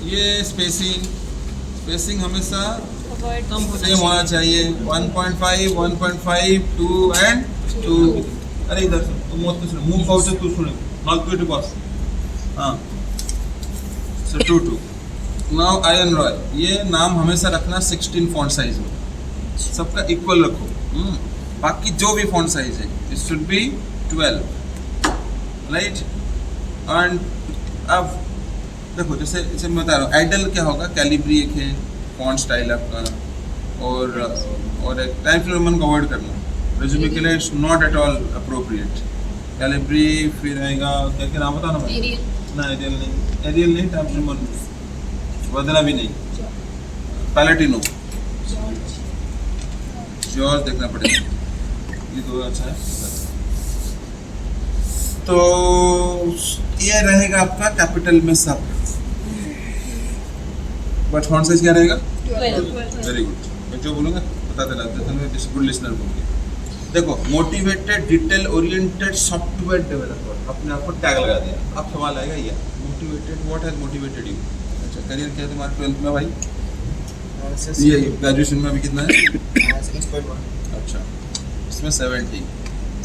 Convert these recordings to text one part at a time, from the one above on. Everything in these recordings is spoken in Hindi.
ये स्पेसिंग हमेशा कम सेम होना चाहिए 1.5 1.5 2 एंड 2 अरे इधर मुंह पाउच तू सुन नाल बॉस हाँ सो 2 2 नाउ आयरन रॉय ये नाम हमेशा रखना 16 फॉन्ट साइज में सबका इक्वल रखो बाकी जो भी फॉन्ट साइज है it should be 12 right and अब देखो जैसे मैं बता रहा हूँ आइडल क्या होगा कैलिब्री एक है फॉन्ट स्टाइल आपका और एक टाइम रोमन को अवॉइड करना रेज्यूमे के लिए it's not at all appropriate Calibri फिर आएगा क्या क्या नाम बताना ना एरियल नहीं टाइम रोमन वदना भी नहीं पैलेटिनो जॉर्ज देखना पड़ेगा ये दो अच्छा है तो ये रहेगा आपका कैपिटल में सब बट फॉन्ट साइज क्या रहेगा 12 वेरी गुड मैं जो बोलूँगा बता देना गुड लिसनर बोलूँगी देखो motivated detail oriented software developer अपने आप को टैग लगा दिया अब सवाल आएगा ये motivated what has motivated you अच्छा करियर क्या है तुम्हारा 12th में भाई ये ग्रेजुएशन में अभी कितना है अच्छा इसमें 70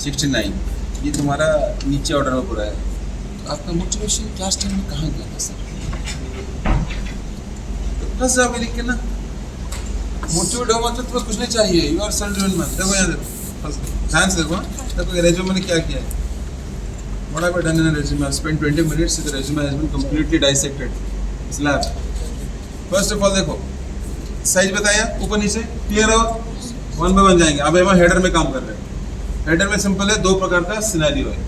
69 ये तुम्हारा नीचे ऑर्डर में पूरा है तो आपका मोटिवेशन क्लास 10 में कहाँ गया था सर तो बस आप लिख के ना मोटिवेट हो मतलब तुम्हें कुछ नहीं चाहिए you are self driven man देखो यहाँ देखो ध्यान से देखो रेज्यूमे मैंने क्या किया है what have I done in a resume I've spent 20 minutes the resume has been completely dissected slab first of all देखो साइज बताया ऊपर नीचे क्लियर हो वन बाय वन जाएंगे अब हम हेडर में काम कर रहे हैं हेडर में सिंपल है दो प्रकार का सिनेरियो है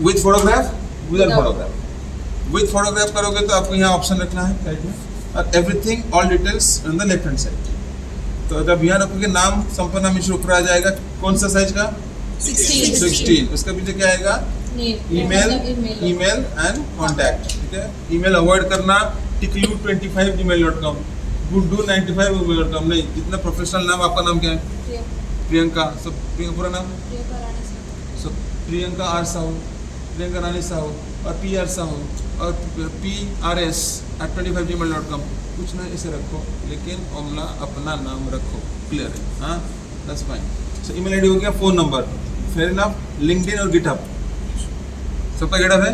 with photograph without photograph with photograph करोगे तो आपको यहाँ ऑप्शन रखना है राइट में और everything all details on the left hand side तो जब यहाँ रखोगे नाम संपन्ना मिश्र ऊपर आ जाएगा कौन सा साइज का 16 उसका पीछे क्या आएगा ईमेल एंड कॉन्टैक्ट ठीक है ईमेल अवॉइड करना ticlu25gmail.com gudu95gmail.com नहीं जितना प्रोफेशनल नाम आपका नाम क्या है प्रियंका सब प्रियंका पूरा नाम सब प्रियंका आर साहू प्रियंका रानी साहू और पी आर साहू और PRS@25gmail.com कुछ ना इसे रखो लेकिन ओमला अपना नाम रखो क्लियर है हाँ that's fine so email ID हो गया phone number fair enough LinkedIn और गिटहब सबका गिटहब है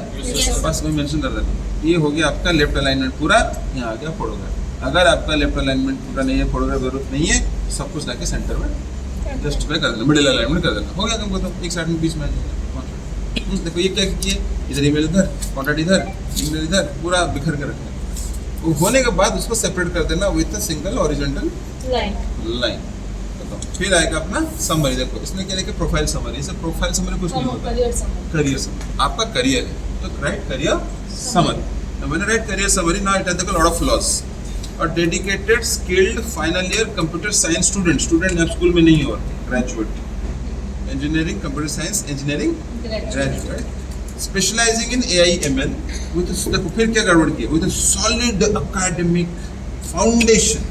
बस मैं मेंशन कर देता हूँ ये हो गया आपका लेफ्ट अलाइनमेंट पूरा यहाँ आ गया फोटोग्राफ अगर आपका लेफ्ट अलाइनमेंट पूरा नहीं है फोटोग्राफ जरूरत नहीं है सब कुछ लाके सेंटर में जस्टिफाई कर देना मिडिल अलाइनमेंट कर देना हो गया तुमको तो एक साइड में बीच में आ जाएगा देखो ये क्या किए इधर ईमेल इधर कॉन्टैक्ट इधर ईमेल इधर पूरा बिखर के रखना वो होने के बाद उसको सेपरेट कर देना with a single horizontal line फिर आएगा अपना समरी देखो इसमें क्या लिखा प्रोफाइल समरी इसे प्रोफाइल समरी कुछ नहीं होता करियर समरी आपका करियर है तो राइट करियर समरी मैंने write career summary now it has the lot of flaws और dedicated skilled final year computer science student अब स्कूल में नहीं हो graduate engineering computer science engineering graduate specialising in AIML with देखो फिर क्या गड़बड़ किया with solid academic foundation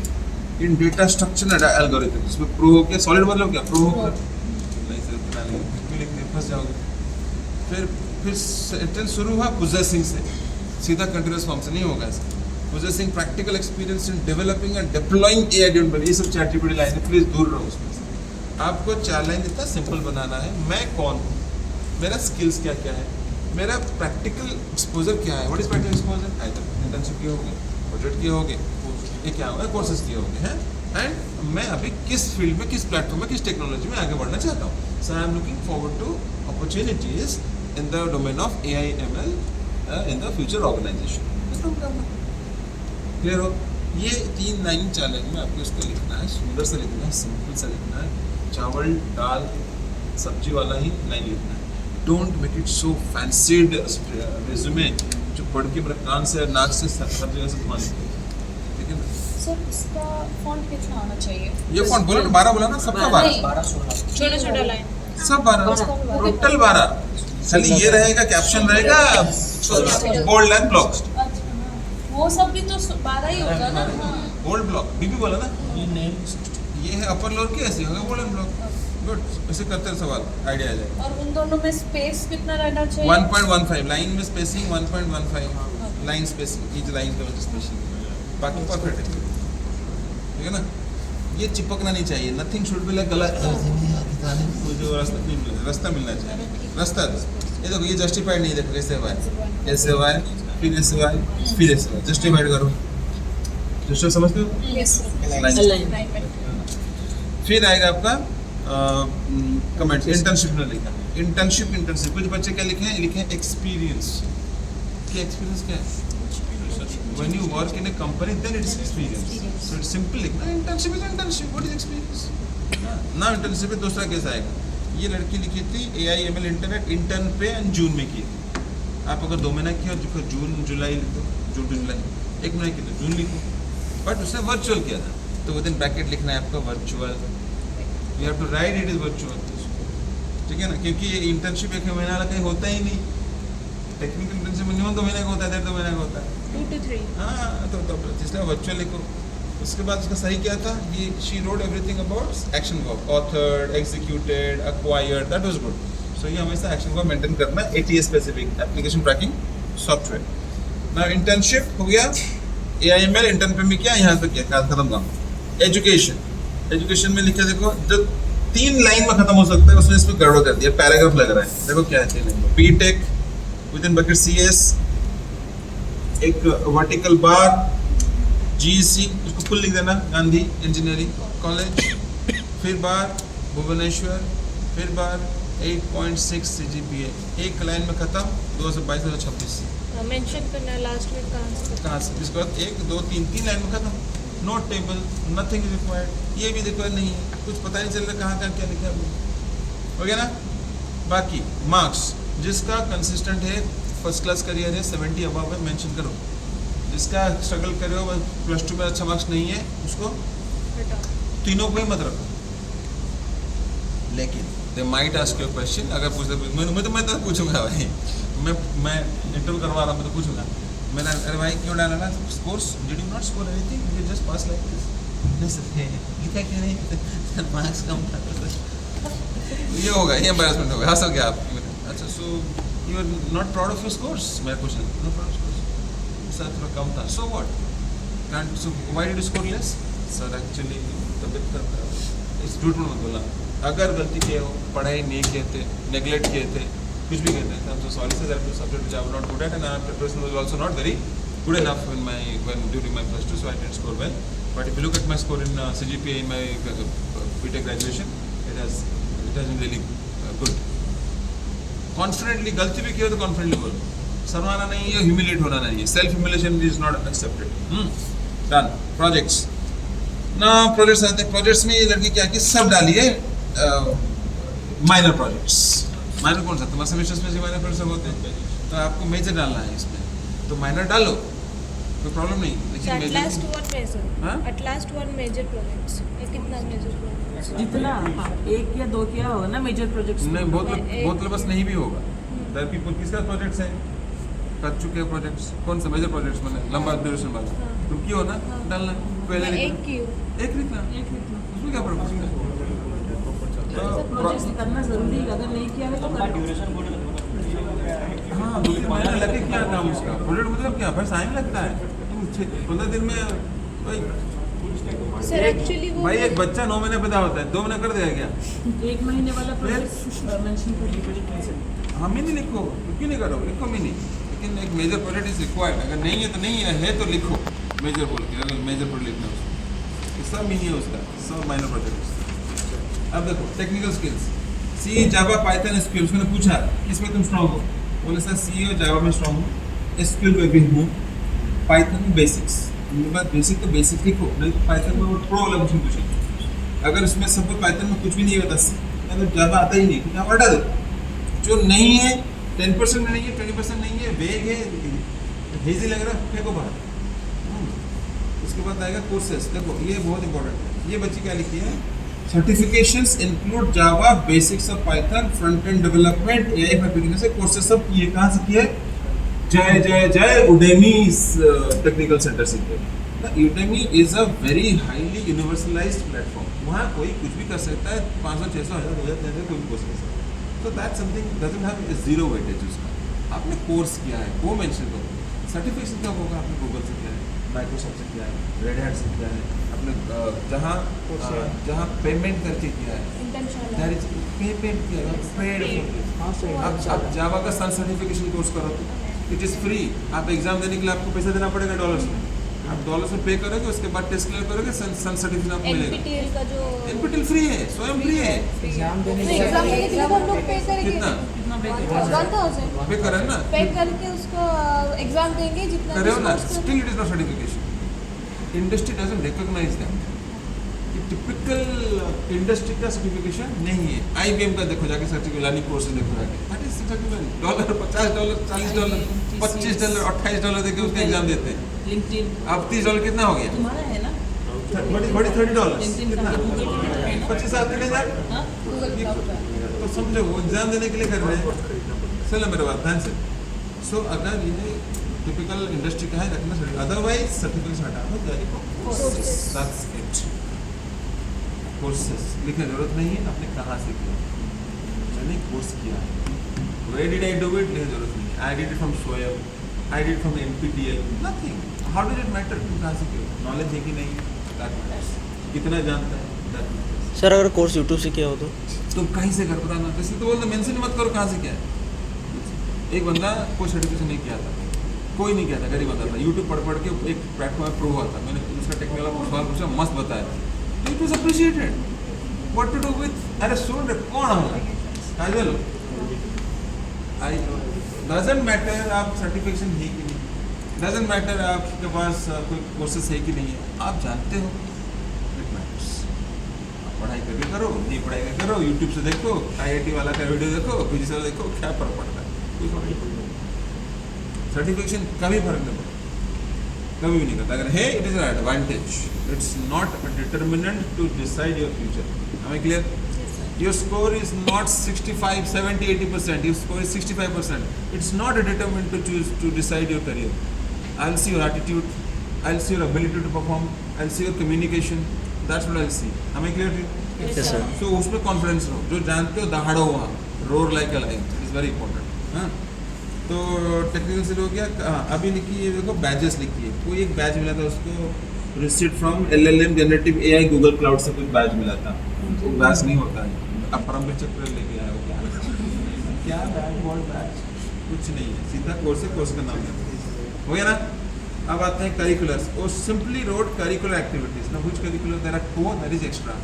in data structure and algorithm इसमें प्रो हो के सॉलिड मतलब क्या प्रो हो फंस जाओगे फिर सेंटेंस शुरू हुआ पोजेसिंग से सीधा कंटीन्यूअस फॉर्म से नहीं होगा ऐसा possessing practical experience in developing and deploying AI don't ये सब चैट-जीपीटी लाइन है प्लीज दूर रहो उसमें से आपको 4 लाइन इतना सिंपल बनाना है मैं कौन हूँ मेरा स्किल्स क्या क्या है मेरा प्रैक्टिकल एक्सपोजर क्या है what is practical exposure either internship किए होंगे प्रोजेक्ट किए होंगे ये क्या होगा कोर्सेज किए होंगे हैं एंड मैं अभी किस फील्ड में किस प्लेटफॉर्म में किस टेक्नोलॉजी में आगे बढ़ना चाहता हूँ so I am looking forward to opportunities in the domain of AIML in the future organisation clear हो ये 3 लाइन 4 लाइन में आपको इसको लिखना है सुंदर से लिखना है सिंपल सा लिखना है चावल दाल सब्जी वाला ही लाइन लिखना है don't make it so fancied resume जो पढ़ के मेरे कान से नाक से सब जगह से धुआं निकले ठीक है सर इसका फॉन्ट कितना होना चाहिए ये फॉन्ट बोला ना 12 बोला ना सबका 12 छोटा छोटा लाइन सब 12 टोटल 12 खाली ये रहेगा कैप्शन रहेगा बोल्ड एंड ब्लॉक वो सब भी तो 12 ही होगा ना बोल्ड ब्लॉक बीबी बोला ना ये है अपर लोअर की ऐसे होगा बोल्ड एंड ब्लॉक गुड ऐसे करते हैं सवाल आइडिया आ जाएगा और उन दोनों में स्पेस कितना रहना चाहिए 1.15 लाइन में spacing 1.15 line spacing, each line का स्पेसिंग, बाकी परफेक्ट है, ठीक है ना। ये चिपकना नहीं चाहिए, नथिंग शुड बी लाइक गला मुझे वो रास्ता नहीं मिला, रास्ता मिलना चाहिए, रास्ता। ये देखो ये जस्टिफाइड नहीं, देखो ऐसे हुआ है, ऐसे हुआ है, फिर ऐसे हुआ है, फिर ऐसे हुआ है, जस्टिफाइड करो, जस्ट समझते हो। यस फिर आएगा आपका कमेंट, इंटर्नशिप ने लिखा, इंटर्नशिप कुछ बच्चे क्या लिखे हैं, लिखे हैं एक्सपीरियंस। क्या एक्सपीरियंस क्या है? When you work in a company, then it's experience. So it's simple. Internship is internship. What is experience? ना internship में दूसरा केस आएगा। ये लड़की लिखी थी AIML इंटरनेट इंटर्न पे एंड जून में की थी। आप अगर 2 महीना किया और जून जुलाई लिखो, जून टू जुलाई, 1 महीना की तो जून लिखो, बट उसने वर्चुअल किया था, तो विद इन ब्रैकेट लिखना है आपका virtual. You have to write it is virtual, ठीक है ना, क्योंकि ये इंटर्नशिप 1 महीना वाला कहीं होता ही नहीं। टेक्निकल इंटर्नशिप मिनिमम 2 महीने का होता है, 1.5-2 महीने का होता है। 2 to 3 हाँ, तो इसलिए वर्चुअल लिखो। उसके बाद उसका सही क्या था, ये she wrote everything about action work, authored, executed, acquired, that was good. So ये हमेशा एक्शन वर्क मेंटेन करना है, ATS specific application tracking software. Now internship हो गया, AIML इंटर्न पे भी किया, यहाँ तक किया, खत्म काम। एजुकेशन में लिखा, देखो जो 3 लाइन में खत्म हो सकता है उसने इसमें गड़बड़ कर दिया, पैराग्राफ लग रहा है। देखो क्या है 3 line, BTech with in bracket CS, एक वर्टिकल बार GEC, उसको फुल लिख देना, गांधी इंजीनियरिंग कॉलेज, फिर बार भुवनेश्वर, फिर बार 8.6 CGPA, एक लाइन में खत्म, 2022-2026 मेंशन करना लास्ट में कहाँ से। इसके बाद 1 2 3 लाइन में खत्म, note table, nothing is required, ये भी रिक्वायर्ड नहीं है, कुछ पता नहीं चल रहा कहाँ क्या लिखा है, हो गया ना। बाकी मार्क्स, जिसका कंसिस्टेंट है, फर्स्ट क्लास करियर है, 70 अबव है, मेंशन करो। जिसका स्ट्रगल कर रहे हो, +2 में अच्छा मार्क्स नहीं है, उसको तीनों को ही मत रखो। लेकिन they might ask you question, अगर पूछते मैं तो पूछूंगा भाई, मैं इंटरव्यू करवा रहा हूँ, मैं तो पूछूंगा, मैंने अरे भाई क्यों डाला ना scores, did you not score anything, you just pass like this, नहीं सर लिखा क्या नहीं, मार्क्स कम था, ये होगा, ये एम्बैरेसमेंट होगा, हंस गया आप। अच्छा, so you are not proud of your scores, मेरा question, no proud of scores, sir थोड़ा कम था, so what, can't, so why did you score less, sir actually तबियत खराब, इस झूठ मत बोलना। अगर गलती किए हो, पढ़ाई नहीं किए थे, नेगलेक्ट किए थे, कुछ भी कहते हैं, so sorry sir, that was subject which I was not good at, and our preparation was also not very good enough when during my +2, so I didn't score well. But if you look at my score in CGPA in my BTech graduation, it has been really good. Confidently, गलती भी की हो तो confidently बोलो, शर्माना नहीं है, humiliate होना नहीं है, self humiliation is not accepted. Done. Projects. ना प्रोजेक्ट्स आते हैं, प्रोजेक्ट्स में ये लड़की क्या की सब डाली है माइनर प्रोजेक्ट्स। माइनर कौन सा, तुम्हारे सेमेस्टर्स में जो माइनर प्रोजेक्ट्स होते हैं, तो आपको मेजर डालना है इसमें, तो माइनर डालो, कोई प्रॉब्लम नहीं, लेकिन at last major, one major, हाँ? at last one major projects, ये कितना major projects, जितना एक या दो किया होगा ना मेजर प्रोजेक्ट्स नहीं एक- बहुत बस नहीं भी होगा। देयर पीपल किसका प्रोजेक्ट्स है, कर चुके हैं प्रोजेक्ट्स, कौन सा मेजर प्रोजेक्ट्स मैंने लंबा ड्यूरेशन वाला, हाँ। तुम क्यों ना हाँ। डालना, पहले मैं एक लिखना, की हूँ, एक लिखना, उसमें क्या फर्क पड़ता है। प्रोजेक्ट्स करना जरूरी है, अगर नहीं किया है तो करना। हाँ, 2-3 महीने लगे क्या काम उसका, प्रोजेक्ट मतलब क्या, बस टाइम लगता है, तुम 15 दिन में भाई, सर एक्चुअली वो भाई एक बच्चा 9 महीने पैदा होता है, 2 महीने कर देगा क्या। 1 महीने वाला प्रोजेक्ट मेंशन कर दीजिए। हाँ मिनी लिखो, क्यों नहीं करो, लिखो मिनी, लेकिन एक मेजर प्रोजेक्ट इज रिक्वायर्ड, अगर नहीं है तो नहीं है तो लिखो मेजर बोल के, अगर मेजर प्रोजेक्ट लिखना है उसको, सब मिनी है उसका, सब माइनर प्रोजेक्ट। अब देखो टेक्निकल स्किल्स, सी, जावा, पाइथन, एसक्यूएल, उसने पूछा किसमें तुम स्ट्रॉन्ग हो, बोले सर सी और जावा में स्ट्रॉन्ग हूँ, एसक्यूएल में भी हूँ, पाइथन में बेसिक्स, बेसिक तो बेसिक लिखो, नहीं पाइथन में वो प्रो वाला क्वेश्चन पूछेंगे, अगर उसमें सब पाइथन में कुछ भी नहीं होता, अगर जावा आता ही नहीं तो जावा हटा दो, जो नहीं है 10% में नहीं है, 20% नहीं है, वेग है, हेजी लग रहा है, फेंको बाहर। उसके बाद आएगा कोर्सेस, देखो ये बहुत इंपॉर्टेंट है, ये बच्ची क्या लिखी है, certifications include Java, basics of Python, front end development, AI application से कोर्सेस सब किए, कहाँ से किए, जय जय जय उडेमी टेक्निकल सेंटर से किए। Udemy is a very highly universalised platform, वहाँ कोई कुछ भी कर सकता है, 500 600 1000 2000 कोई भी कोर्स कर सकता है, तो that something doesn't have zero weightage, उसका आपने कोर्स किया है वो मेंशन करो, सर्टिफिकेशन कब होगा? आपने गूगल से किया है, माइक्रोसॉफ्ट से किया है, रेड हैट से किया है, आपने जहाँ पेमेंट करके किया है, इंटरनेशनल पेमेंट किया है, पेड अब जावा का सन सर्टिफिकेशन कोर्स करो तो इट इज़ फ्री। आप एग्जाम देने के लिए आपको पैसा देना पड़ेगा डॉलर्स में, आप डॉलर्स में पे करोगे, उसके बाद टेस्ट क्लियर करोगे, सन सर्टिफिकेशन आपको मिलेगा। एनपीटीईएल का जो एनपीटीईएल फ्री है, स्वयं फ्री है। एग्जाम देने तो एग्जाम देने के लिए तो हम लोग पे करेंगे कितना कितना पे 1000 पे करें ना, पे करके उसको एग्जाम देंगे जितना करे हो ना, भी still it is not certification. Industry doesn't recognise that. ये टिपिकल इंडस्ट्री का सर्टिफिकेशन नहीं है। आईबीएम का देखो जाके सर्टिफिकेट लानी कोर्सेज देखो जाके, दैट इज सर्टिफिकेट। $50, $40, $40, $25, $28 देके उसका एग्जाम देते हैं। लिंक्डइन अब $30 कितना हो गया? तुम्हारा है ना बड़ी $30 लिंक्डइन कितना? का गूगल पे है ना 25,000 हाँ गूगल क्लाउड का तो समझो वो एग्जाम देने के लिए कर रहे हैं। चलो मेरे बात ध्यान से। सो अगर ये टिपिकल इंडस्ट्री का है रखना चाहिए, अदरवाइज सर्टिफिकेट हटा दो जारी को। That's it. कोर्सेस लिखने जरूरत नहीं है, आपने कहाँ से किया, मैंने कोर्स किया है, where did I do it लिखने जरूरत नहीं है। I did it from Swayam, I did from NPTEL, nothing. How did it matter? तुम कहाँ से किया, नॉलेज है कि नहीं, दैट मैटर्स। कितना जानता है, दैट मैटर्स। सर अगर कोर्स यूट्यूब से किया हो तो तुम कहीं से कर पता ना, तो इसलिए तो बोलते मेंशन मत करो कहाँ से किया है। एक बंदा कोई सर्टिफिकेशन नहीं किया था, कोई नहीं किया था, गरीब बंदा था, यूट्यूब पढ़ के एक प्लेटफॉर्म में प्रूव हुआ था, मैंने उसका टेक्निकल सवाल पूछा, मस्त बताया, it was appreciated. What to do with, अरे सुन रे कौन होगा काजल, आई डजंट मैटर आप सर्टिफिकेशन है कि नहीं, डजंट मैटर आपके पास कोई कोर्सेस है कि नहीं है, आप जानते हो, इट मैटर्स। आप पढ़ाई करके करो, नहीं पढ़ाई करके करो, यूट्यूब से देखो, IIT वाला का वीडियो देखो, पीजी से देखो, क्या फर्क पड़ता है, कोई फर्क नहीं पड़ता। सर्टिफिकेशन कभी फर्क नहीं पड़ता, कभी भी नहीं करता। अगर है it is an advantage, it's not a determinant to decide your future. Am I clear? Your score is not 65, 70, 80%. Your score is 65%. It's not a determinant to choose to decide your career. I'll see your attitude. I'll see your ability to perform. I'll see your communication. That's what I'll see. Am I clear? Yes, sir. So उसमें कॉन्फिडेंस रहो, जो जानते हो दहाड़ो वहाँ, roar like a lion. It is very important. हाँ? तो टेक्निकल से हो गया। अभी लिखी है, देखो बैजेस लिखी है, कोई एक बैज मिला था उसको, receipt from LLM generative AI Google cloud से कुछ बैज मिला था, वो बैज नहीं होता है। अब परमवीर चक्र लेके आया हो क्या बैज, वर्ड बैज कुछ नहीं है, सीधा कोर्स है, कोर्स का नाम है, हो गया ना। अब आते हैं करिकुलर्स, और सिंपली रोड करिकुलर एक्टिविटीज ना, व्हिच करिकुलर देयर आर को, दैट इज एक्स्ट्रा,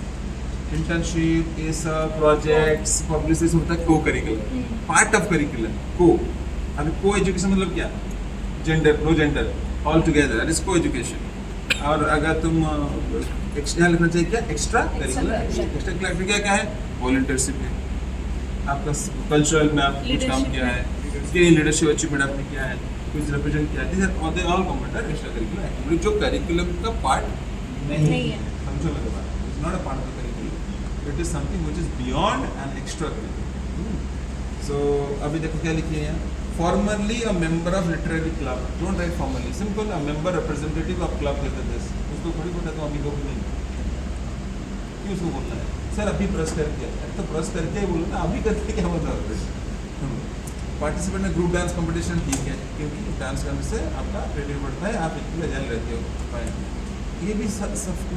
इंटर्नशिप, ऐसा प्रोजेक्ट्स, पब्लिसिटी होता है को करिकुलर, पार्ट ऑफ करिकुलर को। अभी को एजुकेशन मतलब क्या, gender, no gender, all together, that is coeducation. और अगर तुम एक्स्ट्रा लिखना चाहिए क्या, एक्स्ट्रा करिकुलर। एक्स्ट्रा करिकुलर क्या क्या है, वॉलंटियरशिप है, आपका कल्चरल में आपने कुछ काम किया है, स्किल लीडरशिप अचीवमेंट आपने किया है, कुछ रिप्रेजेंट किया है, they all component extracurricular activity, जो करिकुलम का पार्ट नहीं है। समझो मेरे बात, it's not a part of the curriculum, it is something which is beyond an extra curriculum. So अभी देखो क्या लिखी है यहाँ, formerly a member of literary club, don't write formally, simple, a member representative of club कहते हैं। उसको थोड़ी पता तो अभी को भी नहीं, क्यों उसको बोलना है, सर अभी ब्रश करके, तो ब्रश करके ही बोलो ना, अभी करके क्या मतलब है। पार्टिसिपेंट में ग्रुप डांस कंपटीशन ठीक है, क्योंकि डांस करने से आपका क्रेडिट बढ़ता है, आप इतने एजाइल रहते हो, ये भी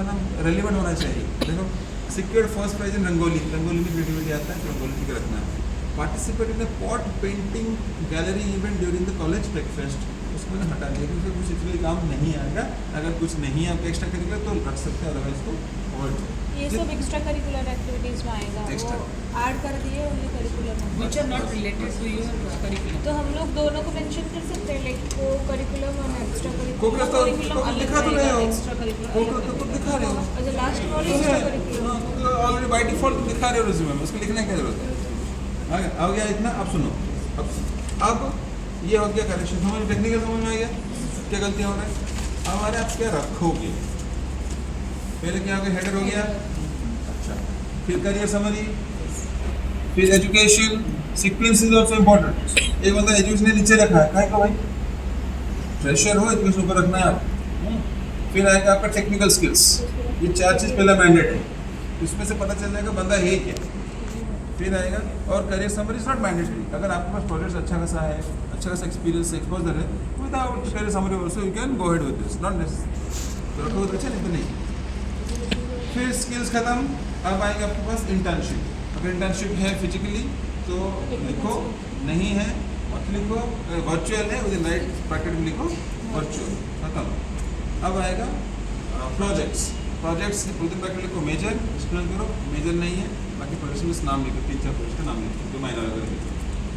मतलब रेलिवेंट होना चाहिए। देखो secured first prize in rangoli, rangoli में क्रिएटिविटी आता है, तो रंगोली ठीक रखना है। Participate in pot painting gallery event during the college breakfast, उसको मैंने हटा दिया क्योंकि कुछ इसलिए काम नहीं आएगा। अगर कुछ नहीं है आपका एक्स्ट्रा करिकुलर तो रख सकते हैं, अदरवाइज तो अवॉइड करो। ये सब एक्स्ट्रा करिकुलर एक्टिविटीज में आएगा, Extra. वो ऐड कर दिए ओनली करिकुलर में। which are not related to your curriculum. तो हम लोग दोनों को मेंशन कर सकते हैं, लाइक को करिकुलम और एक्स्ट्रा को-curricular तो दिखा तो रहे हो, एक्स्ट्रा करिकुलर को तो दिखा रहे हो, अच्छा लास्ट में और extra curriculum. Already by default दिखा रहे हो रिज्यूमे में, उसको लिखने की क्या जरूरत है। आ गया इतना। अब सुनो, अब ये हो गया करेक्शन, समझ टेक्निकल समझ में आ गया क्या गलतियाँ हो रही है। अब हमारे आप क्या रखोगे, पहले क्या हो गया, हेडर हो गया, अच्छा, फिर करियर समरी, फिर education, sequence is also important. एक बंदा एजुकेशन ने नीचे रखा है, का भाई फ्रेशर हो, एजुकेशन ऊपर रखना है आप। फिर आएगा आपका टेक्निकल स्किल्स, ये 4 चीज़ पहला मैंडेट है, इसमें से पता चल जाएगा बंदा है क्या। फिर आएगा और career summary is not mandatory, अगर आपके पास प्रोजेक्ट्स अच्छा खासा है, अच्छा खासा एक्सपीरियंस एक्सपोजर है, कोई without clear summary also you can go ahead with this, not necessary. तो रखो तो अच्छा, नहीं तो नहीं. फिर स्किल्स खत्म. अब आएगा आपके पास इंटर्नशिप. अगर इंटर्नशिप है फिजिकली तो लिखो, नहीं है मत लिखो. वर्चुअल है उधर राइट ब्रैकेट में लिखो वर्चुअल. खत्म. अब आएगा प्रोजेक्ट्स. प्रोजेक्ट्स उधर ब्रैकेट लिखो मेजर. एक्सप्लेन करो. मेजर नहीं है, बाकी प्रोजेक्ट्स में नाम लिखो. 3-4 प्रोजेक्ट का नाम लिखो जो मायना लगा.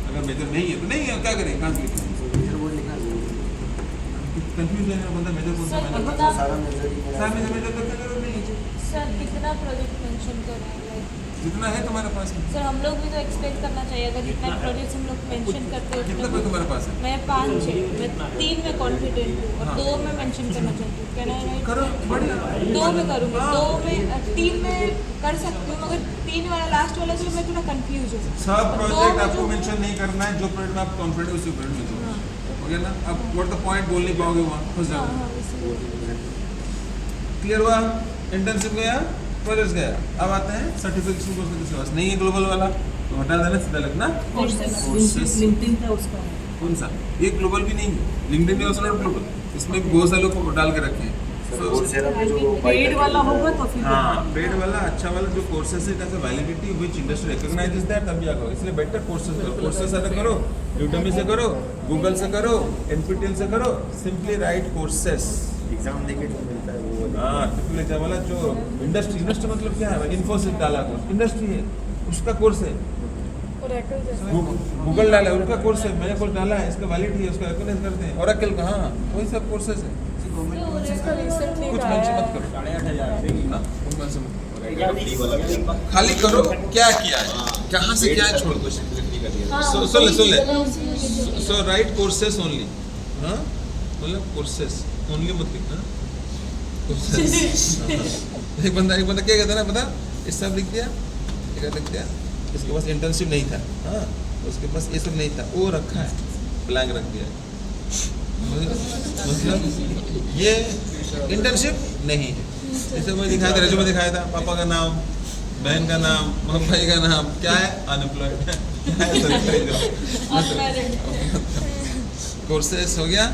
अगर मेजर नहीं है तो नहीं है, क्या करें, कहाँ लिखें. कंफ्यूज है बंदा, मेजर कौन सा सर, मायना. कितना सारा मेजर तो क्या जरूरत नहीं है. सर कितना प्रोजेक्ट मेंशन करें, लाइक जितना है तुम्हारे पास है. सर हम लोग भी तो एक्सपेक्ट करना चाहिए. अगर जितना प्रोजेक्ट्स हम लोग मेंशन करते हैं कितना उतना तुम्हारे पास है. मैं 5 है, मैं 3 में कॉन्फिडेंट हूँ और 2 में मेंशन करना चाहती हूँ. क्या नहीं, करो, बढ़िया. 2 में करूँगी, 2 में 3 में कर सकती हूँ, मगर 3 वाला लास्ट वाला जो मैं थोड़ा कंफ्यूज हूँ. सब दो प्रोजेक्ट में आपको जो- मेंशन नहीं करना है. जो प्रोजेक्ट में आप कॉन्फिडेंट हो उसी प्रोजेक्ट में दो. हाँ, हो गया ना. अब व्हाट द पॉइंट बोल नहीं पाओगे वहाँ, फंस हाँ, जाओगे. हाँ, इसलिए. क्लियर हुआ. इंटर्नशिप गया, प्रोजेक्ट गया. अब आते हैं सर्टिफिकेशन कोर्स में. किसी पास नहीं है ग्लोबल वाला तो हटा देना, सीधा लिखना कोर्सेस. लिंक्डइन का उसका है. कौन सा. ये ग्लोबल भी नहीं है. लिंक्डइन भी ऑल्सो नॉट ग्लोबल. इसमें भी बहुत सारे लोग को डाल के रखे हैं. पेड वाला होगा तो फिर हाँ, पेड वाला अच्छा वाला जो कोर्सेस है कैसे validity which industry recognises that, तभी आगे. इसलिए बेटर कोर्सेस करो. कोर्सेस सारे करो, यूडेमी से करो, गूगल से करो, एनपीटीएल से करो. Simply write courses. एग्जाम देके जो मिलता है वो हाँ, ट्रिपल एग्जाम वाला जो इंडस्ट्री. इंडस्ट्री मतलब क्या है. इन्फोसिस डाला कोर्स, इंडस्ट्री है, उसका कोर्स है. Oracle जैसा. गूगल डाला है, उनका कोर्स है. मैंने कोर्स डाला है, इसका वैलिडिटी है, उसका रिकॉग्नाइज करते हैं. ओरेकल का, हाँ, वही सब कोर्सेस है. Oracle recently कुछ का मेंशन है. मत करो. हाँ, कुछ mention मत करो. खाली करो क्या किया है, कहाँ से क्या है, छोड़ दो. हाँ, सुन वही ले. चीज़ है. सो राइट कोर्सेस ओनली. हाँ, मतलब कोर्सेस ओनली मत लिखना. कोर्सेस. एक बंदा क्या कहता है ना, पता, इस सब लिख दिया, एक लिख दिया. इसके पास इंटर्नशिप नहीं था. हाँ, उसके पास ये सब नहीं था, वो रखा है, ब्लैंक रख दिया. मतलब ये इंटर्नशिप नहीं है. जैसे मैं दिखाया था, रेज्यूमे दिखाया था, पापा का नाम, बहन का नाम, भाई का नाम, क्या है, अनएम्प्लॉयड है. कोर्सेस हो गया.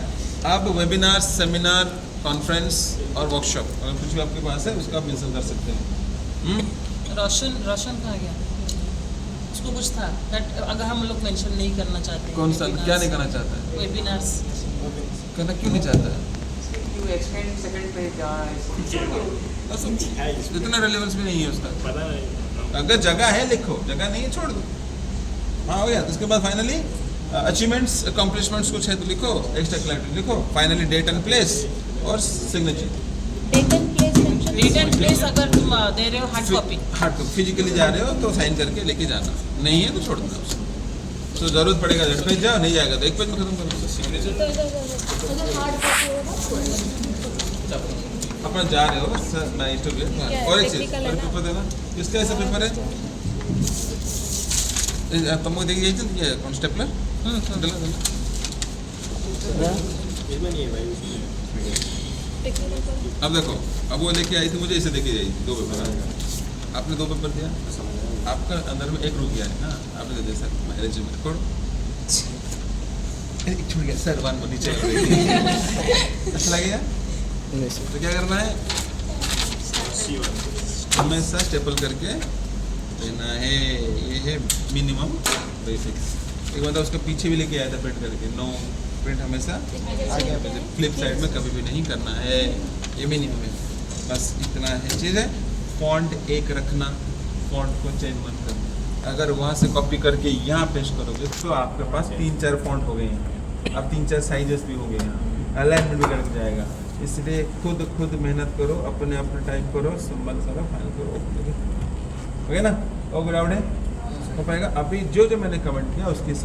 अब वेबिनार, सेमिनार, कॉन्फ्रेंस और वर्कशॉप अगर कुछ भी आपके पास है उसका आप मेंशन कर सकते हैं. रोशन कहाँ गया? उसको कुछ था that अगर हम लोग मेंशन नहीं करना चाहते. कौन सा, क्या नहीं करना चाहता है, वेबिनार्स. करना क्यों नहीं चाहता है. You extend second page इतना रेलेवेंस भी नहीं है उसका. अगर जगह है लिखो, जगह नहीं है छोड़ दो. हाँ, हो गया. तो उसके बाद फाइनली अचीवमेंट्स, अकम्पलिशमेंट्स कुछ है तो लिखो, एक्स्ट्रा क्लैरिटी लिखो. फाइनली डेट एंड प्लेस और signature. Date and place mention. Date and place अगर तुम दे रहे हो hard copy. Hard copy physically जा रहे हो तो साइन करके लेके जाना, नहीं है तो छोड़ देना उसको. तो जरूरत पड़ेगा झट पेज जाओ, नहीं जाएगा तो एक पेज में खत्म करो. सिग्नेचर तो इधर अगर हार्ड कॉपी होगा अपना जा रहे हो सर, मैं इंटरव्यू. है, और एक चीज, technical और है ना? पेपर देना. किसका ऐसा पेपर है, तुमको देखिए ये कौन स्टेपलर टेक्निकल. अब देखो, अब वो लेके आई थी मुझे, इसे देके जाएगी. 2 पेपर आएगा. आपने 2 पेपर दिया, आपका अंदर में एक रुक गया है ना. आपने दे दिया सर मैरिज में छोड़, एक छूट गया सर, 1 नीचे. अच्छा लगेगा तो क्या करना है, हमेशा स्टेपल करके लेना है. ये है मिनिमम बेसिक्स. एक बंदा उसका पीछे भी लेके आया था प्रिंट करके. नो प्रिंट हमेशा आगे फ्लिप साइड में कभी भी नहीं करना है. ये मिनिमम है, बस इतना है चीज़ है. फॉन्ट एक रखना, फॉन्ट को चेंज मत करना. अगर वहाँ से कॉपी करके यहाँ पेस्ट करोगे तो आपके पास 3-4 फॉन्ट हो गए हैं. अब 3-4 साइजेस भी हो गए हैं, अलाइनमेंट भी लग जाएगा. इसलिए खुद मेहनत करो, अपने टाइप करो, सिंबल करो, फाइनल करो. ओके ना. ओके, हो पाएगा. अभी जो मैंने कमेंट किया उसकी